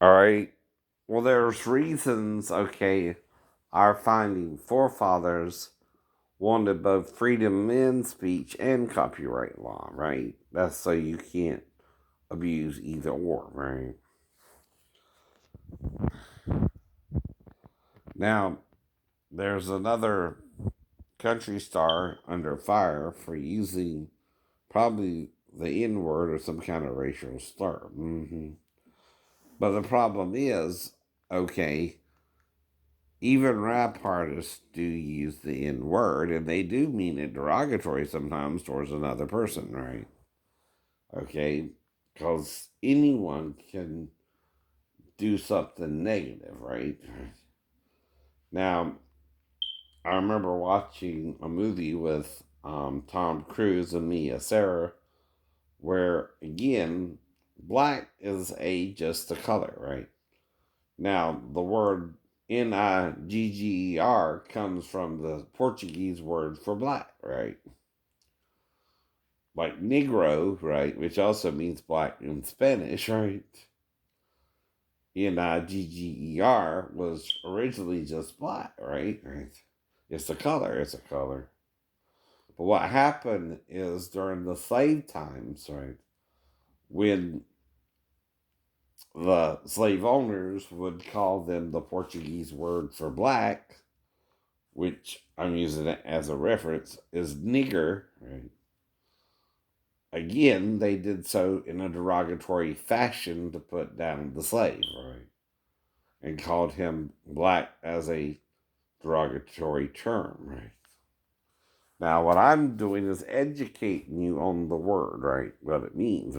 All right. Well, there's reasons, okay, our founding forefathers wanted both freedom in speech and copyright law, right? That's so you can't abuse either or, right? Now, there's another country star under fire for using probably the N word or some kind of racial slur. But the problem is, okay, even rap artists do use the N word, and they do mean it derogatory sometimes towards another person, right? Okay, because anyone can do something negative, right? Now, I remember watching a movie with Tom Cruise and Mia Sarah, where again, black is just a color, right? Now, the word Nigger comes from the Portuguese word for black, right? Like Negro, right? Which also means black in Spanish, right? Nigger was originally just black, right? It's a color, it's a color. But what happened is during the slave times, right? When the slave owners would call them the Portuguese word for black, which I'm using it as a reference, is nigger, right? Again, they did so in a derogatory fashion to put down the slave, right? And called him black as a derogatory term, right? Now, what I'm doing is educating you on the word, right? What it means,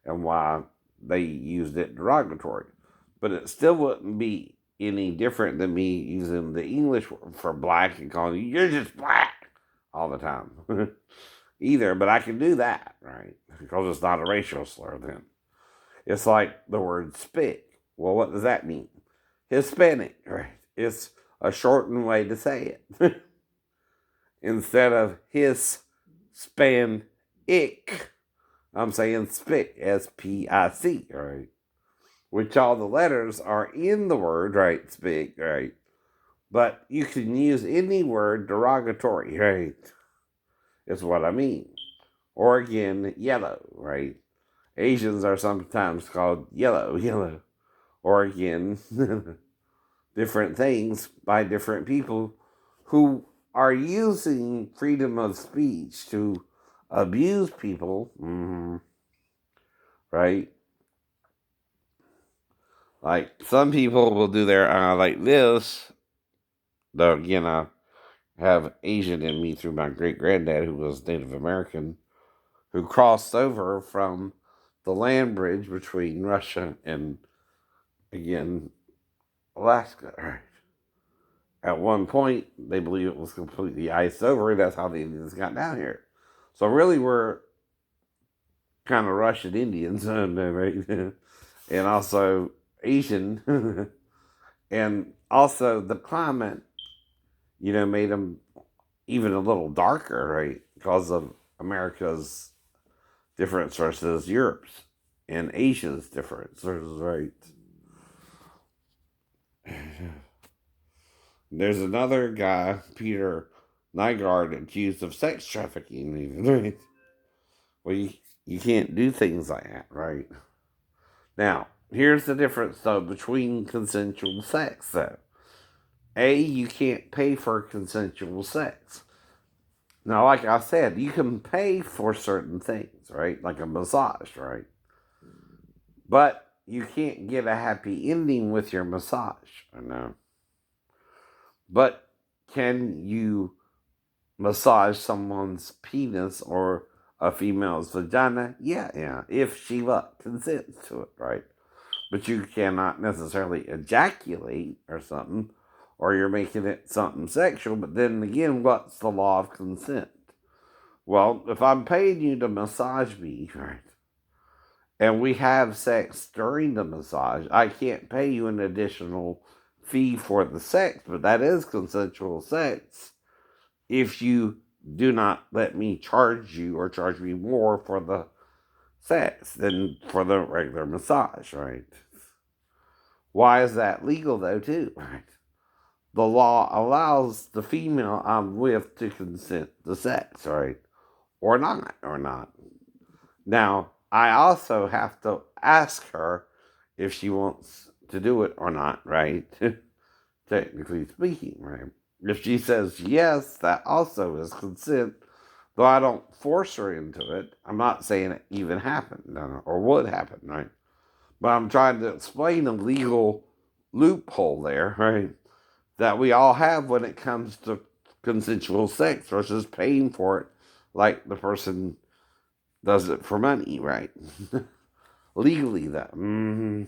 and why they used it derogatory. But it still wouldn't be any different than me using the English word for black and calling you, you're just black all the time. Either, but I can do that, right? Because it's not a racial slur then. It's like the word spick. Well, what does that mean? Hispanic, right? It's a shortened way to say it. Instead of his span ick, I'm saying spick, SPIC, right? Which all the letters are in the word, right? Spick, right? But you can use any word derogatory, right? Is what I mean. Or again, yellow, right? Asians are sometimes called yellow. Or again, different things by different people who are using freedom of speech to abuse people, right? Like some people will do their like this. Though again, I have Asian in me through my great granddad who was Native American, who crossed over from the land bridge between Russia and again Alaska. Right. At one point, they believe it was completely iced over, and that's how the Indians got down here. So really, we're kind of Russian Indians, right? And also Asian, and also the climate, made them even a little darker, right? Because of America's difference versus Europe's and Asia's difference, right? There's another guy, Peter Nygaard, accused of sex trafficking, right? Well, you can't do things like that, right? Now, here's the difference, though, between consensual sex, though. You can't pay for consensual sex. Now, like I said, you can pay for certain things, right? Like a massage, right? But you can't get a happy ending with your massage, I know. But can you massage someone's penis or a female's vagina? Yeah, if she consents to it, right? But you cannot necessarily ejaculate or something, or you're making it something sexual. But then again, what's the law of consent? Well, if I'm paying you to massage me, right, and we have sex during the massage, I can't pay you an additional fee for the sex, but that is consensual sex if you do not let me charge you or charge me more for the sex than for the regular massage, right? Why is that legal though, too? Right? The law allows the female I'm with to consent to sex, right? Or not. Now, I also have to ask her if she wants to do it or not, right? Technically speaking, right? If she says yes, that also is consent, though I don't force her into it. I'm not saying it even happened or would happen, right? But I'm trying to explain a legal loophole there, right? That we all have when it comes to consensual sex versus paying for it like the person does it for money, right? Legally, that. Now,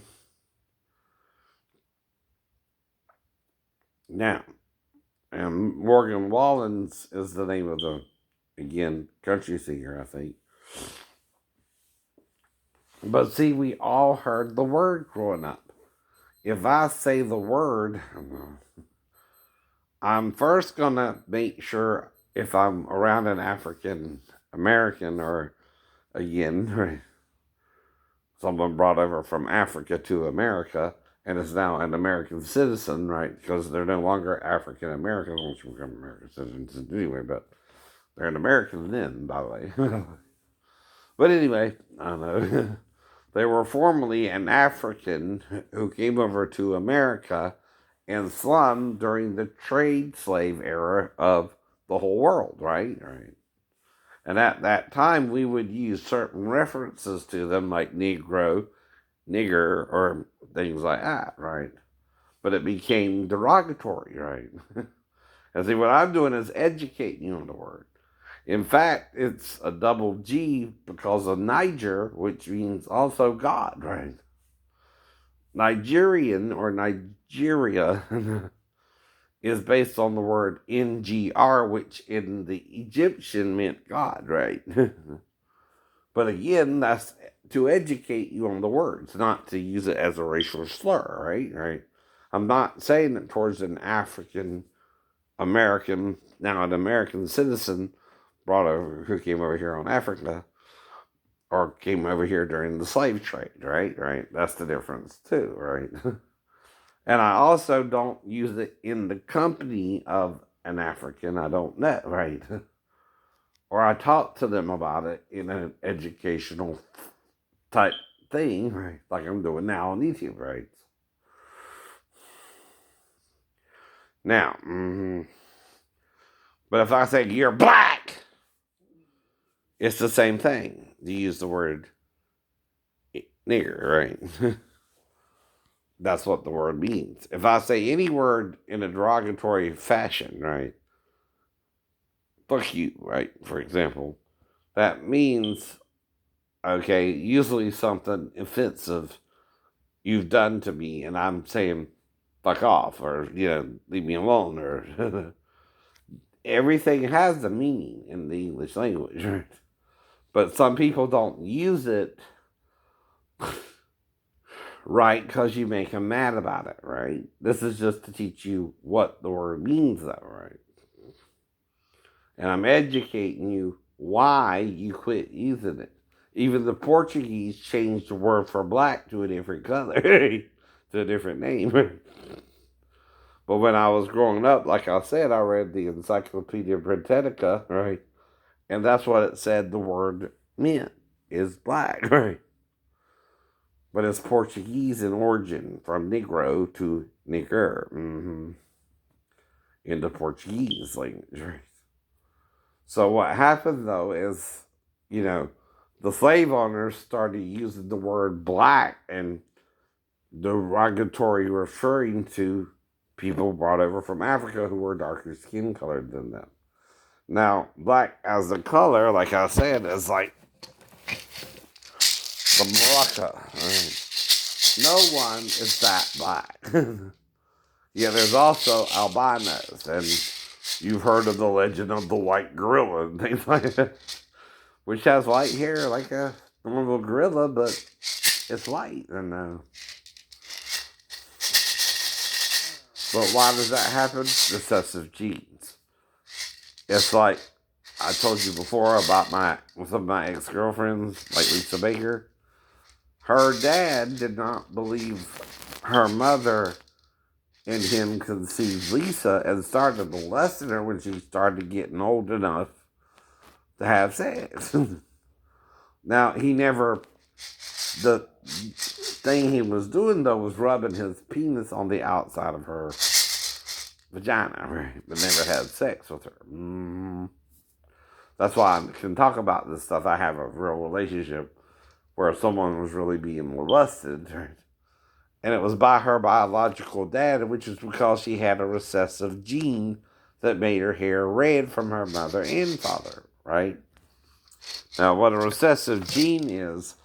and Morgan Wallens is the name of the, again, country singer, I think. But see, we all heard the word growing up. If I say the word, I'm first going to make sure if I'm around an African American or, again, right, someone brought over from Africa to America and is now an American citizen, right? Because they're no longer African Americans once you become American citizens anyway, but they're an American then, by the way. But anyway, I don't know. They were formerly an African who came over to America and slummed during the trade slave era of the whole world, right? Right. And at that time, we would use certain references to them like Negro, nigger, or things like that, right? But it became derogatory, right? And see, what I'm doing is educating you on the word. In fact, it's a double G because of Niger, which means also God, right? Nigerian or Nigeria is based on the word NGR, which in the Egyptian meant God, right? But again, that's to educate you on the words, not to use it as a racial slur, right? Right. I'm not saying it towards an African American, now an American citizen brought over who came over here on Africa or came over here during the slave trade, right? Right. That's the difference too, right? And I also don't use it in the company of an African I don't know, right? Or I talk to them about it in an educational type thing, right? Like I'm doing now on YouTube, right? Now, but if I say you're black, it's the same thing. You use the word nigger, right? That's what the word means. If I say any word in a derogatory fashion, right? Fuck you, right? For example, that means, okay, usually something offensive you've done to me, and I'm saying fuck off or, leave me alone or everything has a meaning in the English language, right? But some people don't use it right because you make them mad about it, right? This is just to teach you what the word means, though, right? And I'm educating you why you quit using it. Even the Portuguese changed the word for black to a different color, to a different name. But when I was growing up, like I said, I read the Encyclopedia Britannica, right? And that's what it said the word meant, is black, right? But it's Portuguese in origin, from Negro to Nigger, in the Portuguese language, right? So what happened, though, is, you know, the slave owners started using the word black and derogatory referring to people brought over from Africa who were darker skin colored than them. Now, black as a color, like I said, is like the Morocco. Right? No one is that black. Yeah, there's also albinos, and you've heard of the legend of the white gorilla and things like that, which has white hair like a normal gorilla, but it's white. And but why does that happen? Recessive genes. It's like I told you before about some of my ex-girlfriends, like Lisa Baker. Her dad did not believe her mother and him conceived Lisa and started molesting her when she started getting old enough to have sex. Now, he never, the thing he was doing though was rubbing his penis on the outside of her vagina, right? But never had sex with her. That's why I can talk about this stuff. I have a real relationship where someone was really being molested, right? And it was by her biological dad, which is because she had a recessive gene that made her hair red from her mother and father, right? Now, what a recessive gene is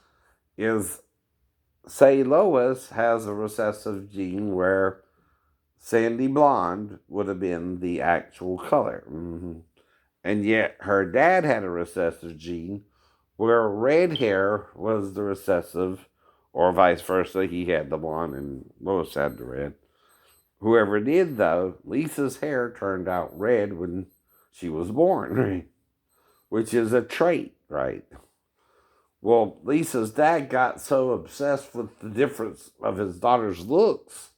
say Lois has a recessive gene where sandy blonde would have been the actual color. And yet her dad had a recessive gene where red hair was the recessive, or vice versa. He had the blonde and Lois had the red. Whoever did, though, Lisa's hair turned out red when she was born, right? Which is a trait, right? Well, Lisa's dad got so obsessed with the difference of his daughter's looks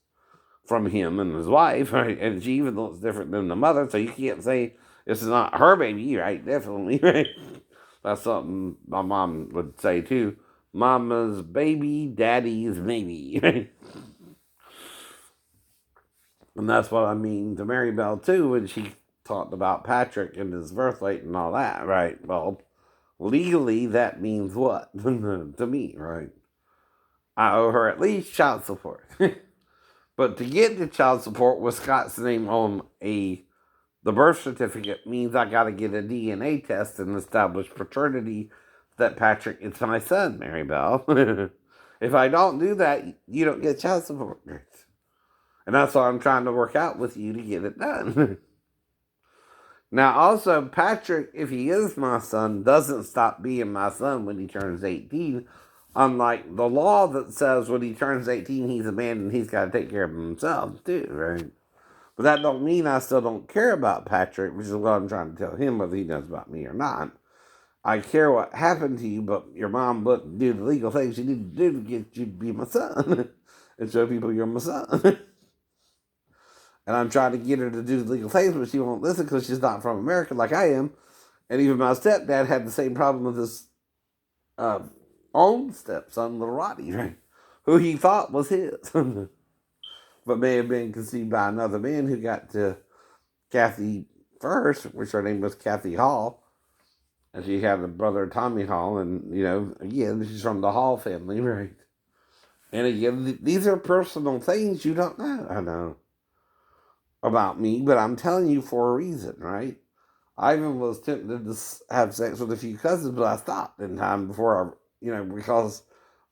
from him and his wife, right? And she even looks different than the mother, so you can't say this is not her baby, right? Definitely, right? That's something my mom would say too. Mama's baby, daddy's maybe, right? And that's what I mean to Mary Bell too when she talked about Patrick and his birth weight and all that, right? Well, legally that means what to me, right? I owe her at least child support. But to get the child support with Scott's name on the birth certificate means I got to get a DNA test and establish paternity that Patrick is my son, Mary Bell. If I don't do that, you don't get child support. And that's what I'm trying to work out with you to get it done. Now, also, Patrick, if he is my son, doesn't stop being my son when he turns 18. Unlike the law that says when he turns 18, he's a man and he's got to take care of himself, too, right? But that don't mean I still don't care about Patrick, which is what I'm trying to tell him, whether he knows about me or not. I care what happened to you, but your mom wouldn't do the legal things you need to do to get you to be my son and show people you're my son. And I'm trying to get her to do the legal things, but she won't listen because she's not from America like I am. And even my stepdad had the same problem with his uh, own stepson, little Roddy, right? Who he thought was his, but may have been conceived by another man who got to Kathy first, which her name was Kathy Hall. And she had a brother, Tommy Hall. And, again, she's from the Hall family, right? And again, these are personal things you don't know. I know about me, but I'm telling you for a reason, right? I even was tempted to have sex with a few cousins, but I stopped in time before because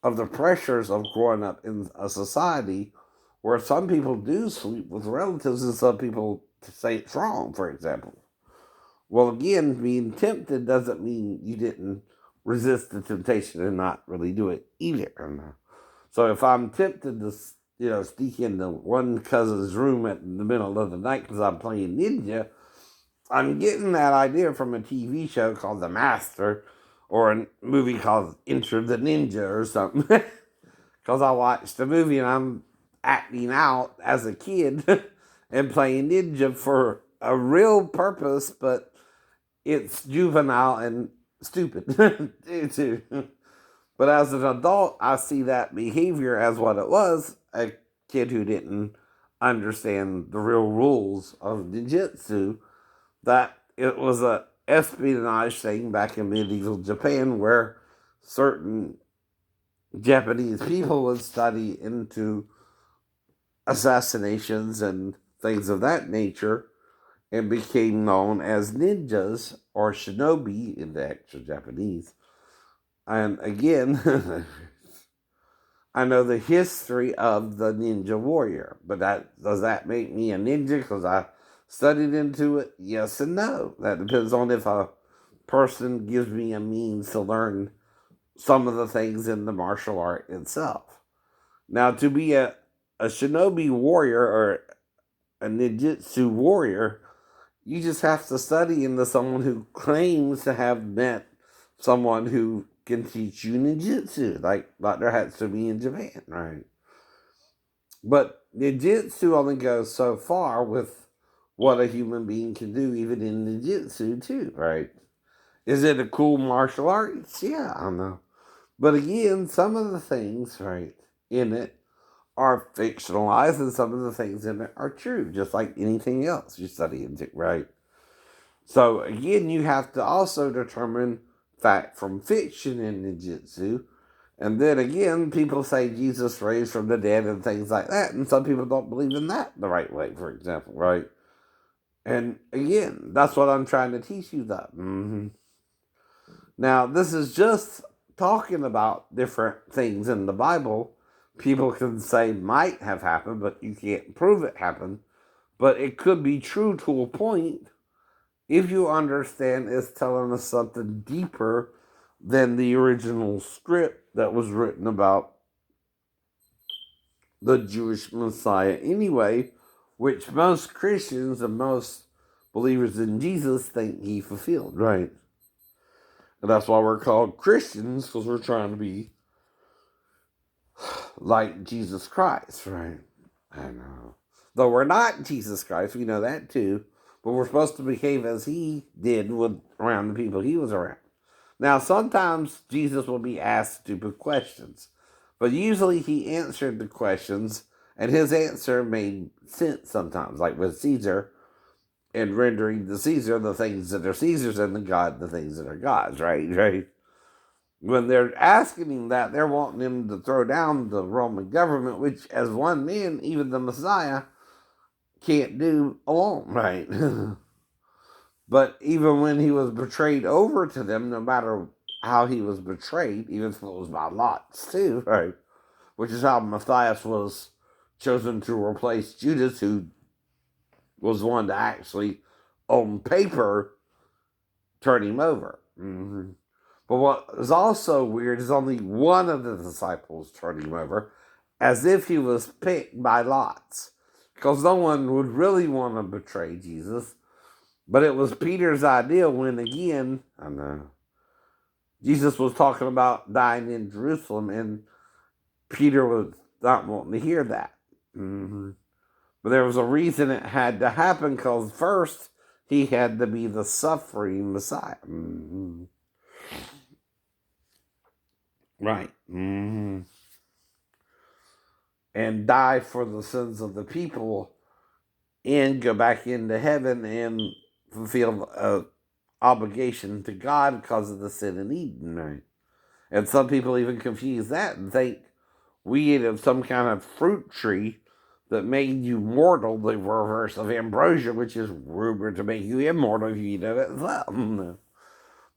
of the pressures of growing up in a society where some people do sleep with relatives and some people say it's wrong, for example. Well, again, being tempted doesn't mean you didn't resist the temptation and not really do it either. So if I'm tempted to, sneak into one cousin's room at the middle of the night because I'm playing ninja, I'm getting that idea from a TV show called The Master or a movie called Enter the Ninja or something. Because I watched the movie and I'm acting out as a kid and playing ninja for a real purpose, but it's juvenile and stupid too. But as an adult, I see that behavior as what it was, a kid who didn't understand the real rules of ninjutsu, that it was a espionage thing back in medieval Japan where certain Japanese people would study into assassinations and things of that nature and became known as ninjas or shinobi in the actual Japanese. And again, I know the history of the ninja warrior, but does that make me a ninja because I studied into it? Yes and no. That depends on if a person gives me a means to learn some of the things in the martial art itself. Now, to be a shinobi warrior or a ninjutsu warrior You just have to study into someone who claims to have met someone who can teach you ninjutsu, like Dr. Hatsumi in Japan, right? But ninjutsu only goes so far with what a human being can do, even in ninjutsu, too, right? Is it a cool martial arts? Yeah, I don't know. But again, some of the things, right, in it are fictionalized, and some of the things in it are true, just like anything else you study into, right? So again, you have to also determine fact from fiction in ninjutsu. And then again, people say Jesus raised from the dead and things like that, and some people don't believe in that the right way, for example, right? And again, that's what I'm trying to teach you that. Now, this is just talking about different things in the Bible. People can say might have happened, but you can't prove it happened. But it could be true to a point if you understand it's telling us something deeper than the original script that was written about the Jewish Messiah anyway, which most Christians and most believers in Jesus think he fulfilled, right? And that's why we're called Christians, because we're trying to be like Jesus Christ, right? I know. Though we're not Jesus Christ, we know that too, but we're supposed to behave as he did with around the people he was around. Now, sometimes Jesus will be asked stupid questions, but usually he answered the questions, and his answer made sense sometimes, like with Caesar, and rendering to Caesar the things that are Caesar's and the God the things that are God's, right? Right? When they're asking him that, they're wanting him to throw down the Roman government, which, as one man, even the Messiah, can't do alone, right? But even when he was betrayed over to them, no matter how he was betrayed, even if it was by lots too, right? Which is how Matthias was chosen to replace Judas, who was one to actually, on paper, turn him over. But what is also weird is only one of the disciples turned him over, as if he was picked by lots. Because no one would really want to betray Jesus. But it was Peter's idea when, again, I know, Jesus was talking about dying in Jerusalem, and Peter was not wanting to hear that. But there was a reason it had to happen, because first he had to be the suffering Messiah. Right. And die for the sins of the people and go back into heaven and fulfill an obligation to God because of the sin in Eden, right? And some people even confuse that and think we ate of some kind of fruit tree that made you mortal, the reverse of ambrosia, which is rumored to make you immortal if you eat of it as well.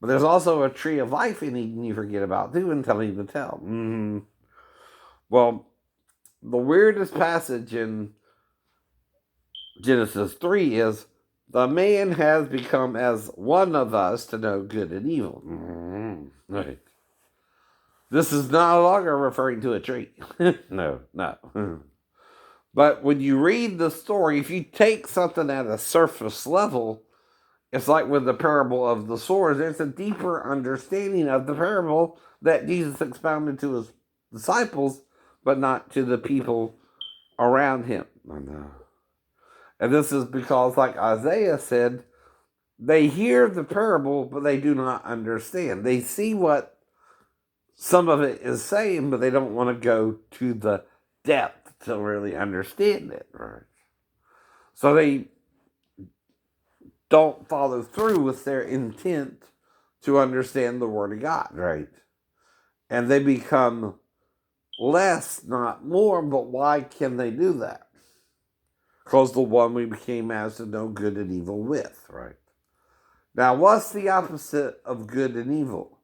But there's also a tree of life in Eden you forget about too until you to tell. Well, the weirdest passage in Genesis 3 is the man has become as one of us to know good and evil. Right. This is no longer referring to a tree. No. But when you read the story, if you take something at a surface level, it's like with the parable of the swords. There's a deeper understanding of the parable that Jesus expounded to his disciples, but not to the people around him. And this is because, like Isaiah said, they hear the parable, but they do not understand. They see what some of it is saying, but they don't want to go to the depth to really understand it, right? So they don't follow through with their intent to understand the Word of God, right? And they become less, not more, but why can they do that? Because the one we became as to know good and evil with, right? Now, what's the opposite of good and evil?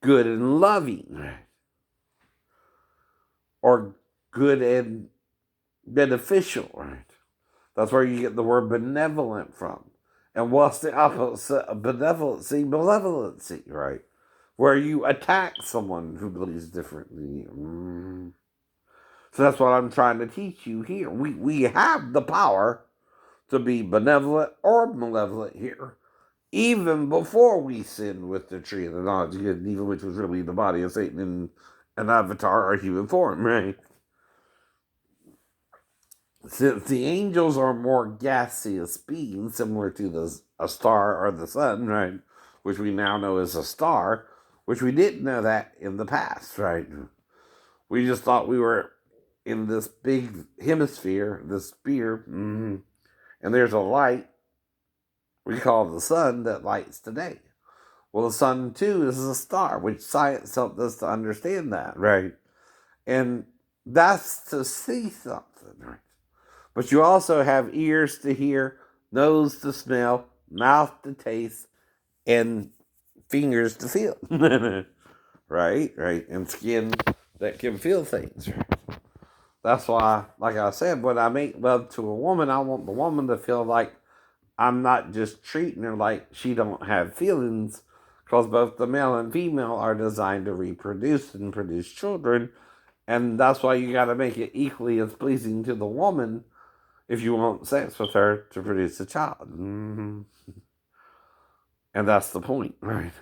Good and loving, right? Or good and beneficial, right? That's where you get the word benevolent from. And what's the opposite of benevolency? Malevolency, right? Where you attack someone who believes differently than you. So that's what I'm trying to teach you here. We have the power to be benevolent or malevolent here, even before we sinned with the tree of the knowledge of good and evil, which was really the body of Satan in an avatar or human form, right? Since the angels are more gaseous beings, similar to a star or the sun, right? Which we now know is a star, which we didn't know that in the past, right? We just thought we were in this big hemisphere, this sphere, and there's a light we call the sun that lights the day. Well, the sun too is a star, which science helped us to understand that, right? And that's to see something, right? But you also have ears to hear, nose to smell, mouth to taste, and fingers to feel. Right? Right. And skin that can feel things. That's why, like I said, when I make love to a woman, I want the woman to feel like I'm not just treating her like she don't have feelings, because both the male and female are designed to reproduce and produce children. And that's why you got to make it equally as pleasing to the woman if you want sex with her to produce a child. And that's the point, right?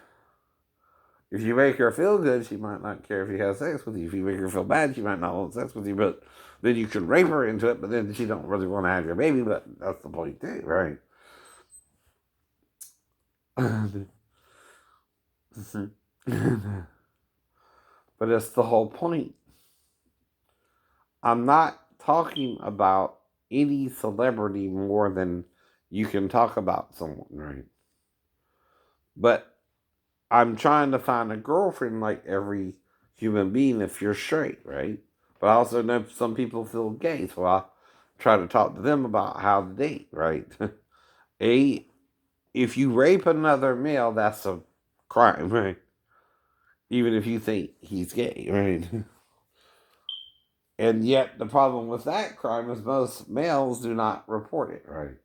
If you make her feel good, she might not care if you have sex with you. If you make her feel bad, she might not want sex with you. But then you can rape her into it, but then she don't really want to have your baby. But that's the point too, right? But it's the whole point. I'm not talking about any celebrity more than you can talk about someone, right? But I'm trying to find a girlfriend like every human being if you're straight, right? But I also know some people feel gay, so I try to talk to them about how to date, right? If you rape another male, that's a crime, right? Even if you think he's gay, right? And yet the problem with that crime is most males do not report it, right?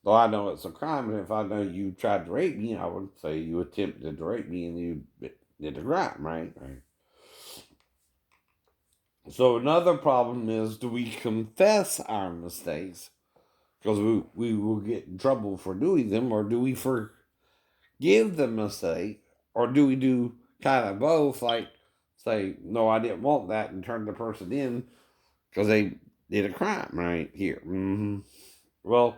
Though I know it's a crime, and if I know you tried to rape me, I would say you attempted to rape me and you did a crime, right? Right. So another problem is, do we confess our mistakes because we will get in trouble for doing them, or do we forgive the mistake, or do we do kind of both, like say, no, I didn't want that, and turn the person in because they did a crime right here? Well,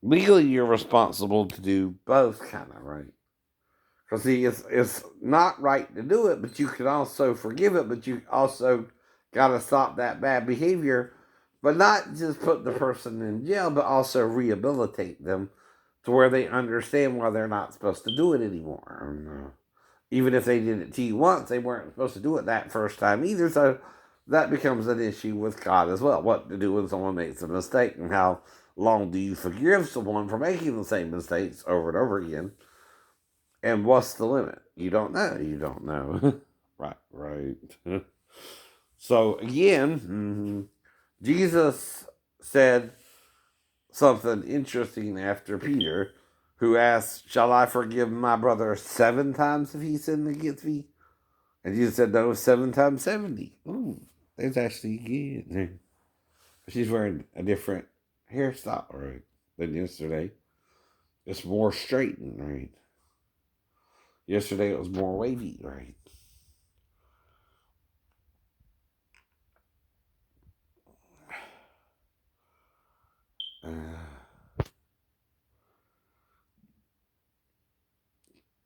legally you're responsible to do both, kind of, right? Because see, it's not right to do it, but you can also forgive it, but you also got to stop that bad behavior, but not just put the person in jail, but also rehabilitate them to where they understand why they're not supposed to do it anymore. Even if they did it to you once, they weren't supposed to do it that first time either. So that becomes an issue with God as well. What to do when someone makes a mistake, and how long do you forgive someone for making the same mistakes over and over again? And what's the limit? You don't know. You don't know. Right, right. So again, Jesus said something interesting after Peter, who asked, "Shall I forgive my brother 7 times if he sinned against me?" And Jesus said, "No, 7 times 70." Ooh, that's actually good. She's wearing a different hairstyle, right, than yesterday. It's more straightened, right? Yesterday it was more wavy, right?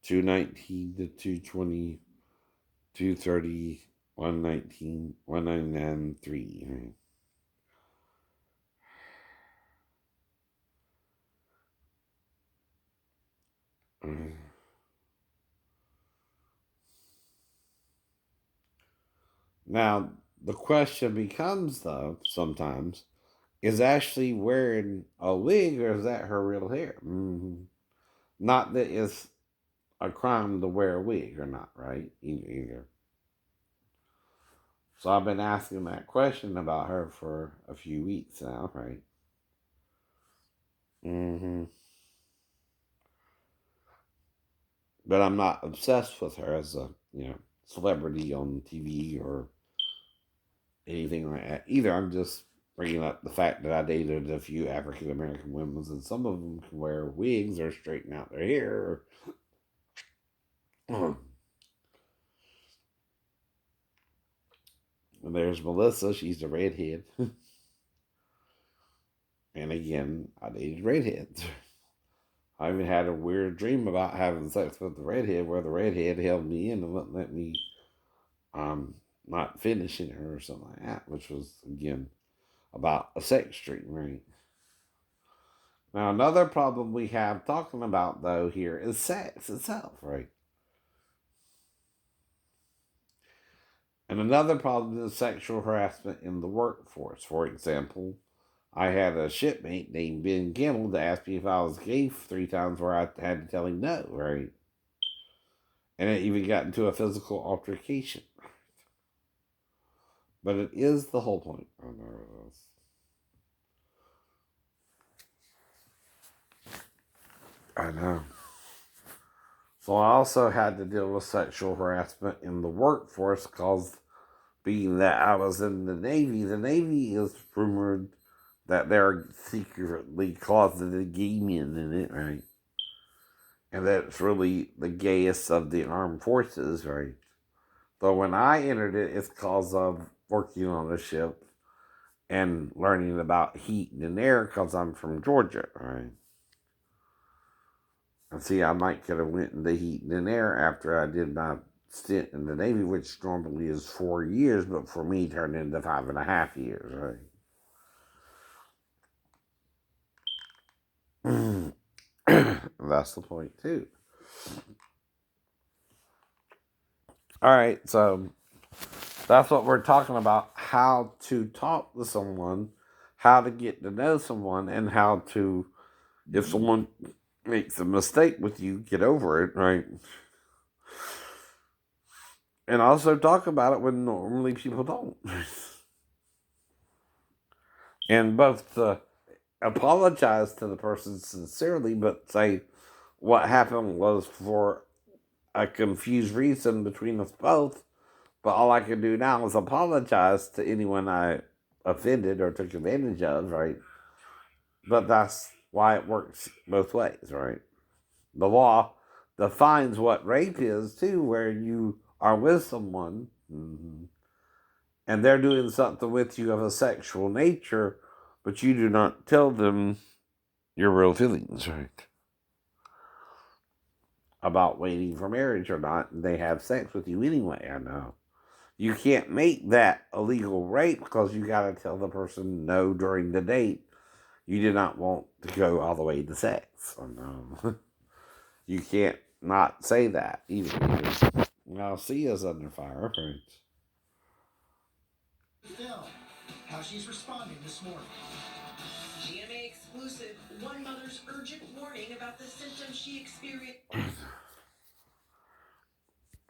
219 to 220, 230, 119, 199, 3. Right? Now, the question becomes, though, sometimes, is Ashley wearing a wig or is that her real hair? Not that it's a crime to wear a wig or not, right? Either. So I've been asking that question about her for a few weeks now, right? hmm But I'm not obsessed with her as a celebrity on TV or anything like that either. I'm just bringing up the fact that I dated a few African American women, and some of them can wear wigs or straighten out their hair. And there's Melissa, she's a redhead. And again, I dated redheads. I even had a weird dream about having sex with the redhead, where the redhead held me in and wouldn't let me um not finishing her or something like that, which was again about a sex dream, right? Now another problem we have talking about though here is sex itself, right? And another problem is sexual harassment in the workforce. For example, I had a shipmate named Ben Gimmel that asked me if I was gay 3 times, where I had to tell him no, right? And it even got into a physical altercation. But it is the whole point. Oh, no, I know. So I also had to deal with sexual harassment in the workforce because, being that I was in the Navy is rumored that there are secretly closeted gay men in it, right? And that it's really the gayest of the armed forces, right? So when I entered it, it's because of working on a ship and learning about heat and air because I'm from Georgia, right? And see, I might could have went into heat and air after I did my stint in the Navy, which normally is 4 years, but for me turned into 5.5 years, right? That's the point too. All right, so that's what we're talking about: how to talk to someone, how to get to know someone, and how to, if someone makes a mistake with you, get over it, right? And also talk about it when normally people don't. And both apologize to the person sincerely, but say what happened was for a confused reason between us both. But all I can do now is apologize to anyone I offended or took advantage of, right? But that's why it works both ways, right? The law defines what rape is too, where you are with someone, and they're doing something with you of a sexual nature, but you do not tell them your real feelings, right? About waiting for marriage or not, and they have sex with you anyway. I know. You can't make that illegal rape because you got to tell the person no during the date. You did not want to go all the way to sex. I know. You can't not say that either. Now, see us under fire, friends. Phil, how she's responding this morning. GMA exclusive. One mother's urgent warning about the symptoms she experienced.